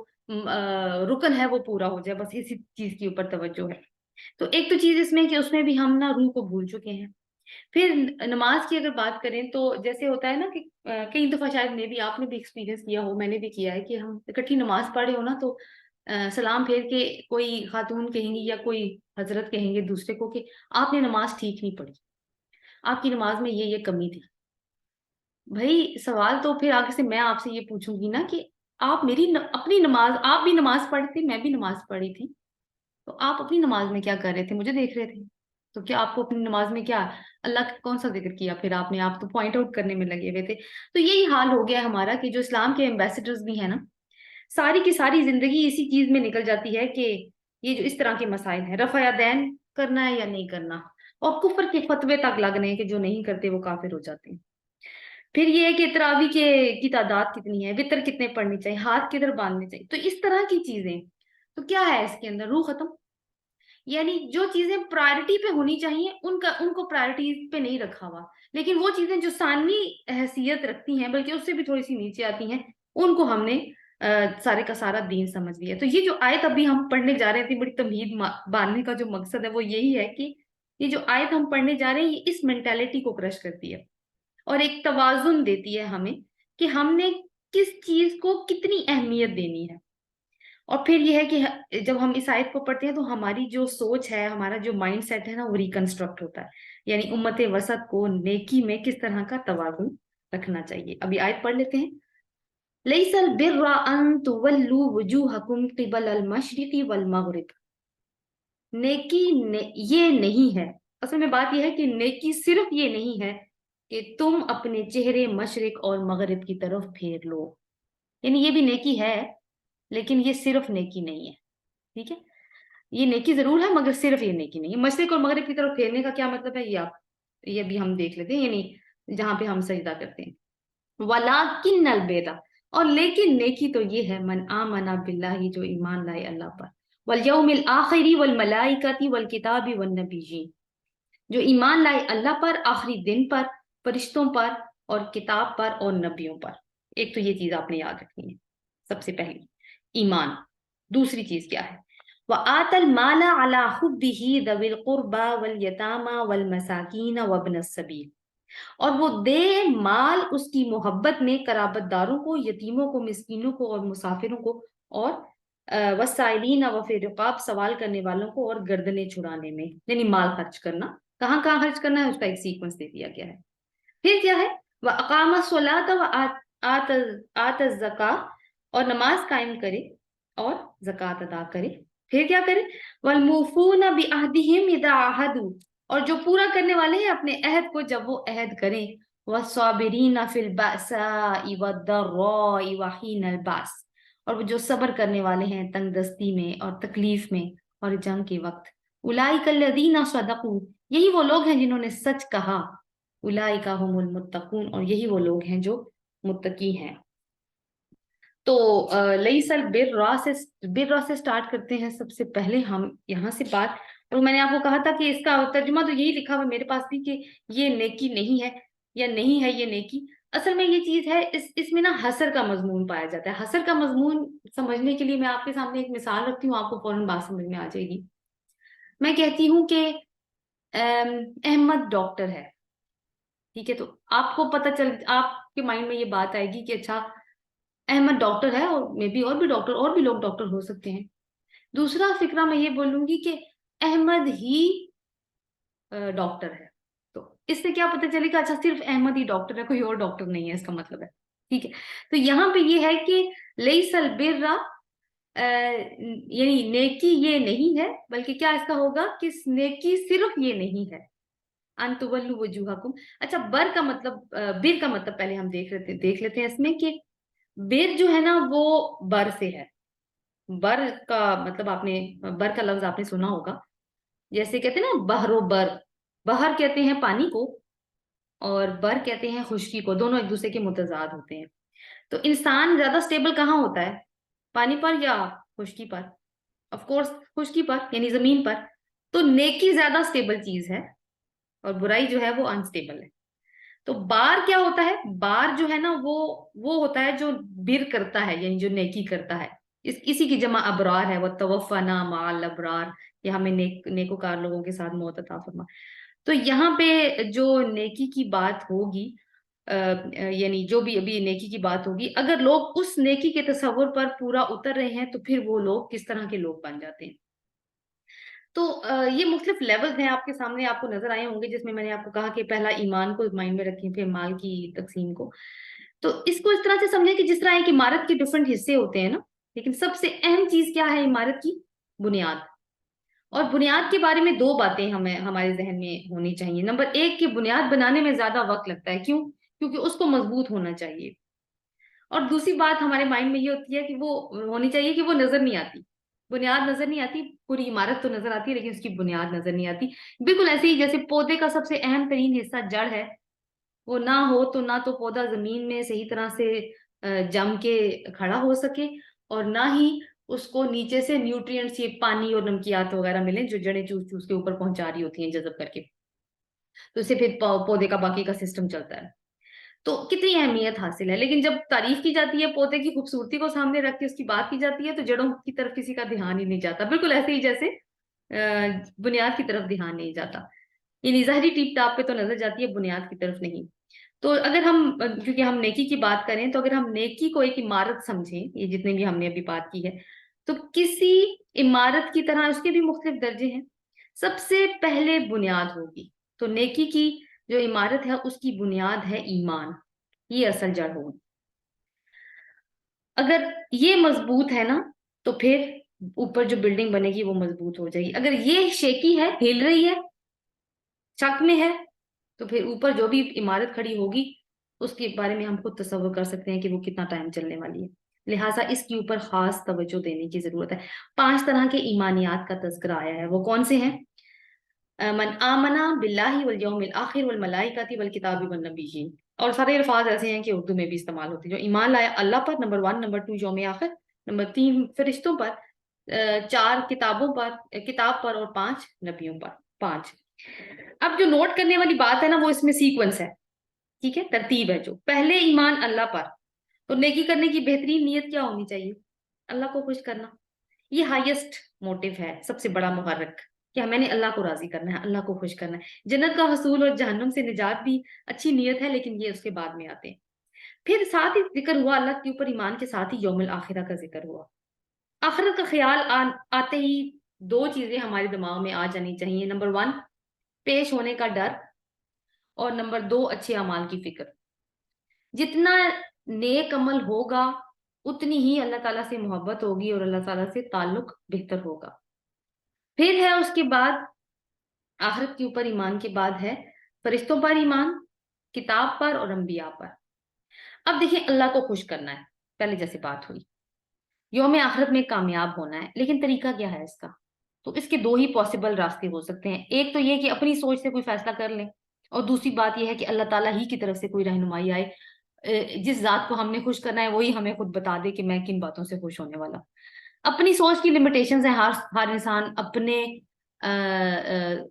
[SPEAKER 1] رکن ہے وہ پورا ہو جائے، بس اسی چیز کے اوپر توجہ ہے. تو ایک تو چیز اس میں کہ اس میں بھی ہم نا روح کو بھول چکے ہیں. پھر نماز کی اگر بات کریں تو جیسے ہوتا ہے نا کہ کئی دفعہ شاید میں بھی، آپ نے بھی ایکسپیرینس کیا ہو، میں نے بھی کیا ہے کہ ہم اکٹھی نماز پڑھے ہو نا تو سلام پھیر کے کوئی خاتون کہیں گی یا کوئی حضرت کہیں گے دوسرے کو کہ آپ نے نماز ٹھیک نہیں پڑھی، آپ کی نماز میں یہ کمی تھی. بھائی سوال تو پھر آگے سے میں آپ سے یہ پوچھوں گی نا کہ آپ اپنی نماز، آپ بھی نماز پڑھی تھی، میں بھی نماز پڑھی تھی، تو آپ اپنی نماز میں کیا کر رہے تھے؟ مجھے دیکھ رہے تھے. تو کیا آپ کو اپنی نماز میں کیا اللہ کا کون سا ذکر کیا؟ پھر آپ نے، آپ تو پوائنٹ آؤٹ کرنے میں لگے ہوئے تھے. تو یہی حال ہو گیا ہمارا کہ جو اسلام کے ایمبیسڈرز بھی ہیں نا، ساری کی ساری زندگی اسی چیز میں نکل جاتی ہے کہ یہ جو اس طرح کے مسائل ہیں، رفع دین करना है या नहीं करना, और कुफर के फतवे तक लग रहे हैं कि जो नहीं करते वो काफिर हो जाते हैं। फिर ये है कि तरावी के की तादाद कितनी है, वितर कितने पढ़ने चाहिए, हाथ किधर बांधने चाहिए, तो इस तरह की चीजें। तो क्या है इसके अंदर, रूह खत्म। यानी जो चीजें प्रायोरिटी पे होनी चाहिए उनका उनको प्रायोरिटी पे नहीं रखा हुआ, लेकिन वो चीजें जो सानवी हैसियत रखती हैं बल्कि उससे भी थोड़ी सी नीचे आती हैं, उनको हमने सारे का सारा दीन समझ लिया। तो ये जो आयत अभी हम पढ़ने जा रहे थे, बड़ी तमहीद बांधने का जो मकसद है वो यही है कि ये जो आयत हम पढ़ने जा रहे हैं ये इस मेंटेलिटी को क्रश करती है और एक तवाजुन देती है हमें कि हमने किस चीज को कितनी अहमियत देनी है। और फिर यह है कि जब हम इस आयत को पढ़ते हैं तो हमारी जो सोच है, हमारा जो माइंड सेट है ना, वो रिकंस्ट्रक्ट होता है। यानी उम्मत वसत को नेकी में किस तरह का तवाज़ुन रखना चाहिए। अभी आयत पढ़ लेते हैं। लैसल बिर्रा अन तुवल्लू वुजूहकुम क़िबल अल मशरिक़ि वल मग़रिब। ये नहीं है, असल में बात यह है कि नेकी सिर्फ ये नहीं है कि तुम अपने चेहरे मशरिक और मगरिब की तरफ फेर लो। यानी ये भी नेकी है, लेकिन ये सिर्फ नेकी नहीं है। ठीक है, ये नेकी जरूर है मगर सिर्फ ये नेकी नहीं है। मशरिक और मगरिब की तरफ फेरने का क्या मतलब है, ये भी हम देख लेते हैं। यानी जहां पे हम सजदा करते हैं, वलाकिन्नल बेदा, और लेकिन नेकी तो ये है, मन आमना बिल्लाही, जो ईमान लाए अल्लाह पर, वल यौमिल आखिरी वल मलाइकति वल किताबी वन नबिय्यीन, जो ईमान लाए अल्लाह पर, आखिरी दिन पर, फरिश्तों पर और किताब पर और नबियों पर। एक तो ये चीज आपने याद रखनी है, सबसे पहली ईमान। दूसरी चीज क्या है, व आतल माला अला हुब्बिही दविल कुर्बा वल यतामा वल मसाकीन वब्न सबील, और वो दे माल उसकी मोहब्बत में कराबतदारों को, यतीमों को, मिस्कीनों को और मुसाफिरों को, और वसाइलीन व फिर रिकाब, सवाल करने वालों को, और गर्दनें छुड़ाने में। यानी माल खर्च करना, कहाँ कहाँ खर्च करना है उसका एक सीक्वेंस दे दिया गया है। फिर क्या है, व अकामा सलात व आत आत ज़का, और नमाज कायम करे और जक़ात अदा करे। फिर क्या करे, वल मूफून बिअहदिहिम इज़ा अहदू, और जो पूरा करने वाले हैं अपने अहद को जब वो अहद करें। वस्साबिरीन फिल बअसाइ वद्दर्राइ व हीनल बास, और वो जो सब्र करने वाले हैं तंगदस्ती में और तकलीफ में और जंग के वक्त। उलाइका लज़ीना सदकू, यही वो लोग हैं जिन्होंने सच कहा। उलाइका हुमुल मुत्तकून, और यही वो लोग हैं जो मुत्तकी हैं। तो लईसल बिर्रा से स्टार्ट करते हैं। सबसे पहले हम यहाँ से बात, और मैंने आपको कहा था कि इसका तर्जुमा तो यही लिखा हुआ मेरे पास भी कि ये नेकी नहीं है या नहीं है ये नेकी। असल में ये चीज है, इसमें ना हसर का मजमून पाया जाता है। हसर का मजमून समझने के लिए मैं आपके सामने एक मिसाल रखती हूँ, आपको फौरन बात समझ में आ जाएगी। मैं कहती हूँ कि अहमद डॉक्टर है, ठीक है, तो आपको पता चल, आपके माइंड में ये बात आएगी कि अच्छा अहमद डॉक्टर है, और मे बी और भी डॉक्टर, और भी लोग डॉक्टर हो सकते हैं। दूसरा फिक्रा मैं ये बोलूंगी कि अहमद ही डॉक्टर है। तो इससे क्या पता चलेगा, अच्छा सिर्फ अहमद ही डॉक्टर है, कोई और डॉक्टर नहीं है, इसका मतलब है। ठीक है, तो यहाँ पे ये है कि लईसल बिर्रा, यानी नेकी ये नहीं है, बल्कि क्या इसका होगा कि नेकी सिर्फ ये नहीं है। अंतुवल्लु वजूहकुम, अच्छा बर का मतलब, बिर का मतलब पहले हम देख लेते हैं इसमें कि बिर जो है ना वो बर से है। बर का मतलब, आपने बर का लफ्ज आपने सुना होगा, जैसे कहते हैं ना बहरो बर, बहर कहते हैं पानी को और बर कहते हैं खुश्की को, दोनों एक दूसरे के मुतजाद होते हैं। तो इंसान ज्यादा स्टेबल कहाँ होता है, पानी पर या खुश्की पर? ऑफ कोर्स खुश्की पर, यानी जमीन पर। तो नेकी ज्यादा स्टेबल चीज है और बुराई जो है वो अनस्टेबल है। तो बार क्या होता है, बार जो है ना वो होता है जो बिर करता है, यानी जो नेकी करता है। इसी की जमा अबरार है, वो तवफ़ना माल अबरार, या हमें नेकोकार लोगों के साथ मौत अता फरमा। तो यहाँ पे जो नेकी की बात होगी, यानी जो भी अभी नेकी की बात होगी, अगर लोग उस नेकी के तस्वुर पर पूरा उतर रहे हैं तो फिर वो लोग किस तरह के लोग बन जाते हैं। तो ये मुख्तलिफ लेवल्स हैं आपके सामने, आपको नजर आए होंगे, जिसमें मैंने आपको कहा कि पहला ईमान को माइंड में रखें, फिर माल की तकसीम को। तो इसको इस तरह से समझें कि जिस तरह एक इमारत के डिफरेंट हिस्से होते हैं ना, लेकिन सबसे अहम चीज क्या है इमारत की, बुनियाद। और बुनियाद के बारे में दो बातें हमें हमारे जहन में होनी चाहिए। नंबर एक, कि बुनियाद बनाने में ज्यादा वक्त लगता है, क्यों? क्योंकि उसको मजबूत होना चाहिए। और दूसरी बात हमारे माइंड में ये होती है कि वो होनी चाहिए कि वो नजर नहीं आती। بنیاد نظر نہیں آتی، پوری عمارت تو نظر آتی ہے لیکن اس کی بنیاد نظر نہیں آتی. بالکل ایسے ہی جیسے پودے کا سب سے اہم ترین حصہ جڑ ہے، وہ نہ ہو تو نہ تو پودا زمین میں صحیح طرح سے جم کے کھڑا ہو سکے، اور نہ ہی اس کو نیچے سے نیوٹرینٹس، یہ پانی اور نمکیات وغیرہ ملیں جو جڑیں چوس چوس کے اوپر پہنچا رہی ہوتی ہیں جذب کر کے، تو اسے پھر پودے کا باقی کا سسٹم چلتا ہے. تو کتنی اہمیت حاصل ہے. لیکن جب تعریف کی جاتی ہے پودے کی خوبصورتی کو سامنے رکھ کے اس کی بات کی جاتی ہے تو جڑوں کی طرف کسی کا دھیان ہی نہیں جاتا. بالکل ایسے ہی جیسے بنیاد کی طرف دھیان نہیں جاتا. یعنی ظاہری ٹیپ ٹاپ پہ تو نظر جاتی ہے، بنیاد کی طرف نہیں. تو اگر ہم، کیونکہ ہم نیکی کی بات کریں، تو اگر ہم نیکی کو ایک عمارت سمجھیں، یہ جتنے بھی ہم نے ابھی بات کی ہے، تو کسی عمارت کی طرح اس کے بھی مختلف درجے ہیں. سب سے پہلے بنیاد ہوگی. تو نیکی کی جو عمارت ہے اس کی بنیاد ہے ایمان، یہ اصل جڑ ہوگی. اگر یہ مضبوط ہے نا تو پھر اوپر جو بلڈنگ بنے گی وہ مضبوط ہو جائے گی. اگر یہ شیکی ہے، ہل رہی ہے، شک میں ہے، تو پھر اوپر جو بھی عمارت کھڑی ہوگی اس کے بارے میں ہم خود تصور کر سکتے ہیں کہ وہ کتنا ٹائم چلنے والی ہے. لہٰذا اس کے اوپر خاص توجہ دینے کی ضرورت ہے. 5 طرح کے ایمانیات کا تذکرہ آیا ہے. وہ کون سے ہیں؟ من آمنا باللہ والیوم الآخر والملائکۃ والکتاب والنبیین. اور سارے الفاظ ایسے ہیں کہ اردو میں بھی استعمال ہوتے ہیں. جو ایمان لایا اللہ پر، نمبر 1، نمبر 2 یوم آخر، نمبر 3 فرشتوں پر، 4 کتابوں پر، کتاب پر، اور 5 نبیوں پر. 5. اب جو نوٹ کرنے والی بات ہے نا وہ اس میں سیکوینس ہے، ٹھیک ہے، ترتیب ہے. جو پہلے ایمان اللہ پر، تو نیکی کرنے کی بہترین نیت کیا ہونی چاہیے؟ اللہ کو خوش کرنا. یہ ہائیسٹ موٹو ہے، سب سے بڑا محرک، کہ میں نے اللہ کو راضی کرنا ہے، اللہ کو خوش کرنا ہے. جنت کا حصول اور جہنم سے نجات بھی اچھی نیت ہے، لیکن یہ اس کے بعد میں آتے ہیں. پھر ساتھ ہی ذکر ہوا اللہ کے اوپر ایمان کے ساتھ ہی یوم الآخرہ کا ذکر ہوا. آخرت کا خیال آتے ہی 2 چیزیں ہمارے دماغ میں آ جانی چاہیے. نمبر 1 پیش ہونے کا ڈر، اور نمبر 2 اچھے اعمال کی فکر. جتنا نیک عمل ہوگا اتنی ہی اللہ تعالیٰ سے محبت ہوگی اور اللہ تعالیٰ سے تعلق بہتر ہوگا. پھر ہے اس کے بعد، آخرت کے اوپر ایمان کے بعد ہے فرشتوں پر ایمان، کتاب پر اور انبیاء پر. اب دیکھیں اللہ کو خوش کرنا ہے، پہلے جیسے بات ہوئی، یوم آخرت میں کامیاب ہونا ہے. لیکن طریقہ کیا ہے اس کا؟ تو اس کے 2 ہی پاسبل راستے ہو سکتے ہیں. ایک تو یہ کہ اپنی سوچ سے کوئی فیصلہ کر لیں، اور دوسری بات یہ ہے کہ اللہ تعالیٰ ہی کی طرف سے کوئی رہنمائی آئے. جس ذات کو ہم نے خوش کرنا ہے وہی ہمیں خود بتا دے کہ میں کن باتوں سے خوش ہونے والا. اپنی سوچ کی لمیٹیشنز ہیں. ہر انسان اپنے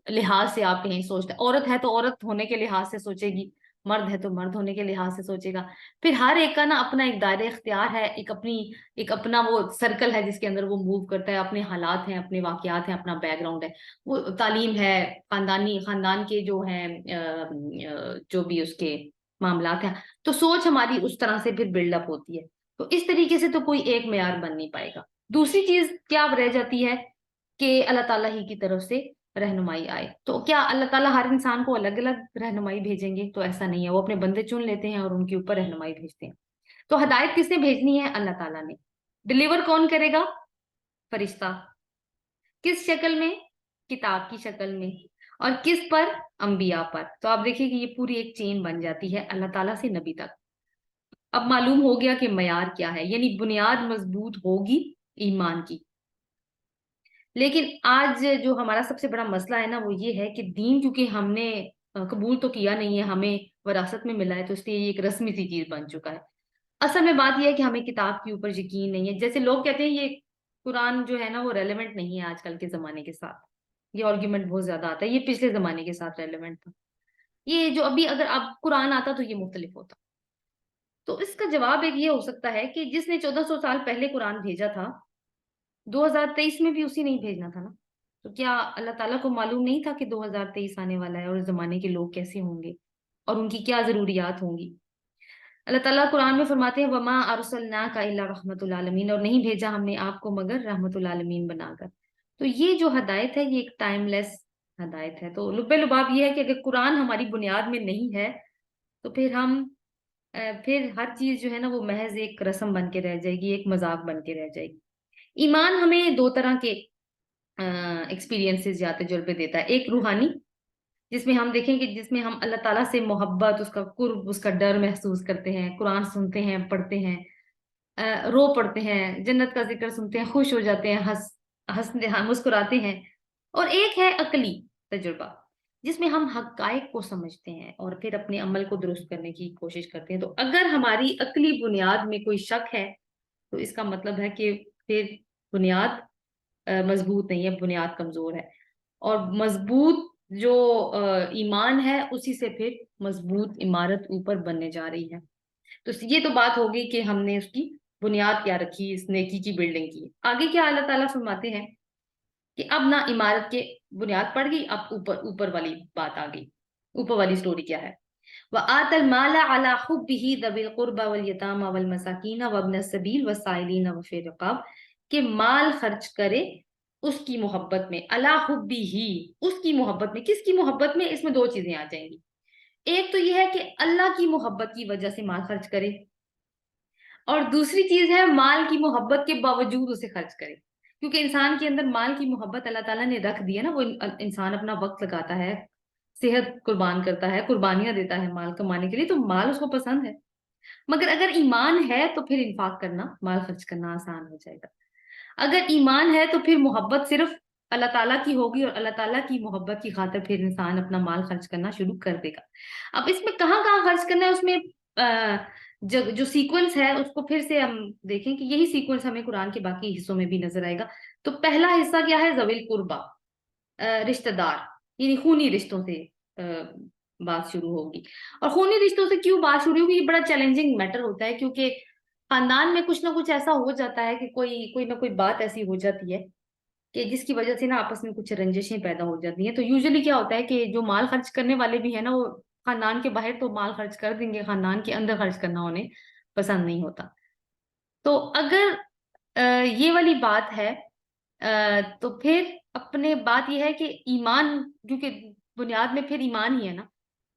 [SPEAKER 1] لحاظ سے، آپ کہیں سوچتا ہے، عورت ہے تو عورت ہونے کے لحاظ سے سوچے گی، مرد ہے تو مرد ہونے کے لحاظ سے سوچے گا. پھر ہر ایک کا نا اپنا ایک دائرہ اختیار ہے، ایک اپنا وہ سرکل ہے جس کے اندر وہ موو کرتا ہے. اپنے حالات ہیں، اپنے واقعات ہیں، اپنا بیک گراؤنڈ ہے، وہ تعلیم ہے، خاندان کے جو ہیں جو بھی اس کے معاملات ہیں. تو سوچ ہماری اس طرح سے پھر بلڈ اپ ہوتی ہے. تو اس طریقے سے تو کوئی ایک معیار بن نہیں پائے گا. دوسری چیز کیا رہ جاتی ہے کہ اللہ تعالیٰ ہی کی طرف سے رہنمائی آئے. تو کیا اللہ تعالیٰ ہر انسان کو الگ الگ رہنمائی بھیجیں گے؟ تو ایسا نہیں ہے. وہ اپنے بندے چن لیتے ہیں اور ان کے اوپر رہنمائی بھیجتے ہیں. تو ہدایت کس نے بھیجنی ہے؟ اللہ تعالیٰ نے. ڈلیور کون کرے گا؟ فرشتہ. کس شکل میں؟ کتاب کی شکل میں. اور کس پر؟ انبیاء پر. تو آپ دیکھیں کہ یہ پوری ایک چین بن جاتی ہے اللہ تعالیٰ سے نبی تک. اب معلوم ہو گیا کہ معیار کیا ہے، یعنی بنیاد مضبوط ہوگی ایمان کی. لیکن آج جو ہمارا سب سے بڑا مسئلہ ہے نا وہ یہ ہے کہ دین چونکہ ہم نے قبول تو کیا نہیں ہے، ہمیں وراثت میں ملا ہے، تو اس لیے یہ ایک رسمی سی چیز بن چکا ہے. اصل میں بات یہ ہے کہ ہمیں کتاب کے اوپر یقین نہیں ہے. جیسے لوگ کہتے ہیں یہ قرآن جو ہے نا وہ ریلیونٹ نہیں ہے آج کل کے زمانے کے ساتھ. یہ آرگیومنٹ بہت زیادہ آتا ہے، یہ پچھلے زمانے کے ساتھ ریلیونٹ تھا. یہ جو ابھی اگر اب قرآن آتا تو یہ مختلف ہوتا. تو اس کا جواب ایک یہ ہو سکتا ہے کہ جس نے 1400 سال پہلے قرآن بھیجا تھا 2023 میں بھی اسی نہیں بھیجنا تھا نا. تو کیا اللہ تعالیٰ کو معلوم نہیں تھا کہ 2023 آنے والا ہے اور اس زمانے کے لوگ کیسے ہوں گے اور ان کی کیا ضروریات ہوں گی؟ اللہ تعالیٰ قرآن میں فرماتے ہیں وَمَا أَرْسَلْنَاكَ إِلَّا رَحْمَةُ لِلْعَالَمِينَ، اور نہیں بھیجا ہم نے آپ کو مگر رحمت العالمین بنا کر. تو یہ جو ہدایت ہے یہ ایک ٹائم لیس ہدایت ہے. تو لب لباب یہ ہے کہ اگر قرآن ہماری بنیاد میں نہیں ہے تو پھر ہر چیز جو ہے نا وہ محض ایک رسم بن کے رہ جائے گی، ایک مذاق بن کے رہ جائے گی. ایمان ہمیں 2 طرح کے ایکسپیرینسز یا تجربے دیتا ہے. ایک روحانی، جس میں ہم دیکھیں کہ جس میں ہم اللہ تعالیٰ سے محبت، اس کا قرب، اس کا ڈر محسوس کرتے ہیں، قرآن سنتے ہیں، پڑھتے ہیں، رو پڑھتے ہیں، جنت کا ذکر سنتے ہیں، خوش ہو جاتے ہیں، مسکراتے ہیں، اور ایک ہے عقلی تجربہ جس میں ہم حقائق کو سمجھتے ہیں اور پھر اپنے عمل کو درست کرنے کی کوشش کرتے ہیں۔ تو اگر ہماری عقلی بنیاد میں کوئی شک ہے تو اس کا مطلب ہے کہ پھر بنیاد مضبوط نہیں ہے، بنیاد کمزور ہے، اور مضبوط جو ایمان ہے اسی سے پھر مضبوط عمارت اوپر بننے جا رہی ہے۔ تو یہ تو بات ہوگی کہ ہم نے اس کی بنیاد کیا رکھی، اس نیکی کی بلڈنگ کی۔ آگے کیا اللہ تعالیٰ فرماتے ہیں کہ اب نہ عمارت کے بنیاد پڑ گئی، اب اوپر والی بات آ گئی۔ اوپر والی سٹوری کیا ہے؟ وَآتَى الْمَالَ عَلَى حُبِّهِ ذَوِي الْقُرْبَى وَالْيَتَامَى وَالْمَسَاكِينَ وَابْنَ السَّبِيلِ وَالسَّائِلِينَ وَفِي الرِّقَابِ، کہ مال خرچ کرے اس کی محبت میں، علی حبہ، اس کی محبت میں۔ کس کی محبت میں؟ اس میں دو چیزیں آ جائیں گی۔ ایک تو یہ ہے کہ اللہ کی محبت کی وجہ سے مال خرچ کرے، اور دوسری چیز ہے مال کی محبت کے باوجود اسے خرچ کرے، کیونکہ انسان کے اندر مال کی محبت اللہ تعالیٰ نے رکھ دی ہے نا۔ وہ انسان اپنا وقت لگاتا ہے، صحت قربان کرتا ہے، قربانیاں دیتا ہے مال کمانے کے لیے، تو مال اس کو پسند ہے۔ مگر اگر ایمان ہے تو پھر انفاق کرنا، مال خرچ کرنا آسان ہو جائے گا۔ اگر ایمان ہے تو پھر محبت صرف اللہ تعالیٰ کی ہوگی، اور اللہ تعالیٰ کی محبت کی خاطر پھر انسان اپنا مال خرچ کرنا شروع کر دے گا۔ اب اس میں کہاں کہاں خرچ کرنا ہے، اس میں جو سیکوینس ہے اس کو پھر سے ہم دیکھیں کہ یہی سیکوینس ہمیں قرآن کے باقی حصوں میں بھی نظر آئے گا۔ تو پہلا حصہ کیا ہے؟ ذوی القربہ، رشتہ دار، یعنی خونی رشتوں سے بات شروع ہوگی۔ اور خونی رشتوں سے کیوں بات شروع ہوگی؟ یہ بڑا چیلنجنگ میٹر ہوتا ہے، کیونکہ خاندان میں کچھ نہ کچھ ایسا ہو جاتا ہے کہ کوئی نہ کوئی بات ایسی ہو جاتی ہے کہ جس کی وجہ سے نا آپس میں کچھ رنجشیں پیدا ہو جاتی ہیں۔ تو یوزلی کیا ہوتا ہے کہ جو مال خرچ کرنے والے بھی ہیں نا، وہ خاندان کے باہر تو مال خرچ کر دیں گے، خاندان کے اندر خرچ کرنا انہیں پسند نہیں ہوتا۔ تو اگر یہ والی بات ہے تو پھر اپنے بات یہ ہے کہ ایمان، کیونکہ بنیاد میں پھر ایمان ہی ہے نا،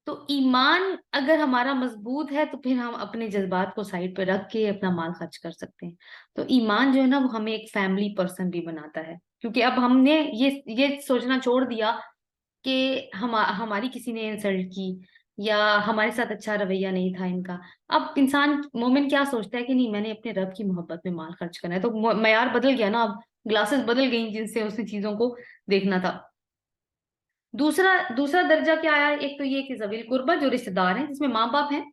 [SPEAKER 1] تو ایمان اگر ہمارا مضبوط ہے تو پھر ہم اپنے جذبات کو سائڈ پہ رکھ کے اپنا مال خرچ کر سکتے ہیں۔ تو ایمان جو ہے نا وہ ہمیں ایک فیملی پرسن بھی بناتا ہے، کیونکہ اب ہم نے یہ سوچنا چھوڑ دیا کہ ہماری کسی نے انسلٹ کی یا ہمارے ساتھ اچھا رویہ نہیں تھا ان کا۔ اب انسان مومن کیا سوچتا ہے کہ نہیں، میں نے اپنے رب کی محبت میں مال خرچ کرنا ہے، تو معیار بدل گیا نا، اب گلاسز بدل گئیں جن سے اس نے چیزوں کو دیکھنا تھا۔ دوسرا درجہ کیا آیا؟ ایک تو یہ کہ ذوی القربہ، جو رشتہ دار ہیں، جس میں ماں باپ ہیں،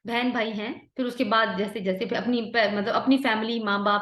[SPEAKER 1] بہن بھائی ہیں، پھر اس کے بعد جیسے جیسے پھر اپنی مطلب اپنی فیملی، ماں باپ،